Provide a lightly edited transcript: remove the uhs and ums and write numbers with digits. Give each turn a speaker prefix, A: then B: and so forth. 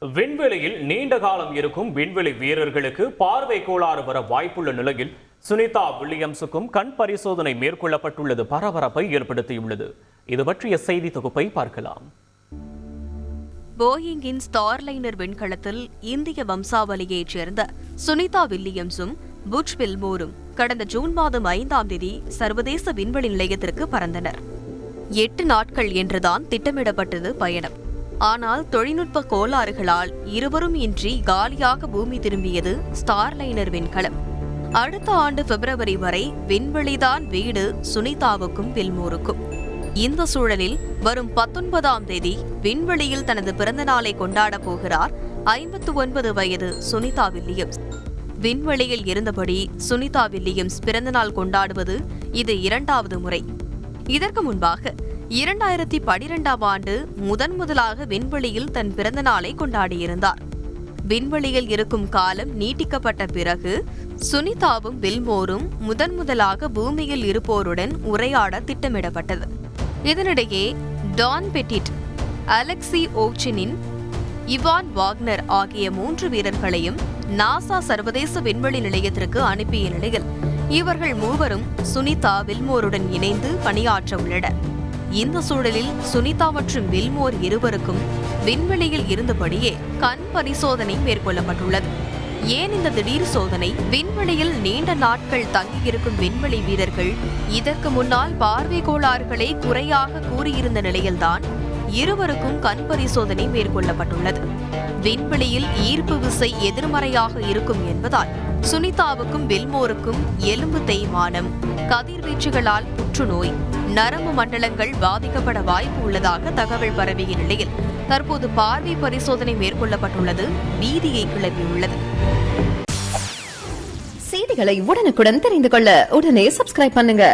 A: விண்வெளியில் நீண்ட காலம் இருக்கும் விண்வெளி வீரர்களுக்கு பார்வை கோளாறு வர வாய்ப்புள்ள நிலையில் சுனிதா வில்லியம்ஸுக்கும் கண் பரிசோதனை மேற்கொள்ளப்பட்டுள்ளது பரபரப்பை ஏற்படுத்தியுள்ளது. இது பற்றிய செய்தி தொகுப்பை பார்க்கலாம்.
B: போயிங்கின் ஸ்டார்லைனர் விண்கலத்தில் இந்திய வம்சாவளியைச் சேர்ந்த சுனிதா வில்லியம்ஸும் புட்ச் வில்மோரும் கடந்த ஜூன் மாதம் 5ஆம் தேதி சர்வதேச விண்வெளி நிலையத்திற்கு பறந்தனர். 8 நாட்கள் என்றுதான் திட்டமிடப்பட்டது பயணம். ஆனால் தொழில்நுட்ப கோளாறுகளால் இருவரும் இன்றி காலியாக பூமி திரும்பியது ஸ்டார்லைனர் விண்கலம். அடுத்த ஆண்டு பிப்ரவரி வரை விண்வெளிதான் வீடு சுனிதாவுக்கும் வில்மோருக்கும். இந்த சூழலில் வரும் 19ஆம் தேதி விண்வெளியில் தனது பிறந்த நாளை கொண்டாடப் போகிறார் 59 வயது சுனிதா வில்லியம்ஸ். விண்வெளியில் இருந்தபடி சுனிதா வில்லியம்ஸ் பிறந்தநாள் கொண்டாடுவது இது 2வது முறை. இதற்கு முன்பாக 2012ஆம் ஆண்டு முதலாக விண்வெளியில் தன் பிறந்த நாளை கொண்டாடியிருந்தார். விண்வெளியில் இருக்கும் காலம் நீட்டிக்கப்பட்ட பிறகு சுனிதாவும் வில்மோரும் முதலாக பூமியில் இருப்போருடன் உரையாட திட்டமிடப்பட்டது. இதனிடையே Don Pettit, Alexey Ovchinin, Ivan Vagner ஆகிய 3 வீரர்களையும் நாசா சர்வதேச விண்வெளி நிலையத்திற்கு அனுப்பிய நிலையில் இவர்கள் மூவரும் சுனிதா வில்மோருடன் இணைந்து பணியாற்ற உள்ளனர். இந்த சூழலில் சுனிதா மற்றும் வில்மோர் இருவருக்கும் விண்வெளியில் இருந்தபடியே கண் பரிசோதனை மேற்கொள்ளப்பட்டுள்ளது. ஏன் இந்த திடீர் சோதனை? விண்வெளியில் நீண்ட நாட்கள் தங்கியிருக்கும் விண்வெளி வீரர்கள் இதற்கு முன்னால் பார்வை கோளாறுகளை குறையாக கூறியிருந்த நிலையில்தான் இருவருக்கும் கண் பரிசோதனை மேற்கொள்ளப்பட்டுள்ளது. விண்வெளியில் ஈர்ப்பு விசை எதிர்மறையாக இருக்கும் என்பதால் சுனிதாவுக்கும் வில்மோருக்கும் எலும்பு தேய்மானம், கதிர்வீச்சுகளால் புற்றுநோய், நரம்பு மண்டலங்கள் பாதிக்கப்பட வாய்ப்பு உள்ளதாக தகவல் பரவிய நிலையில் தற்போது பார்வை பரிசோதனை மேற்கொள்ளப்பட்டுள்ளது பீதியை கிளப்பியுள்ளது.
C: செய்திகளை உடனுக்குடன் தெரிந்து கொள்ள உடனே சப்ஸ்கிரைப் பண்ணுங்க.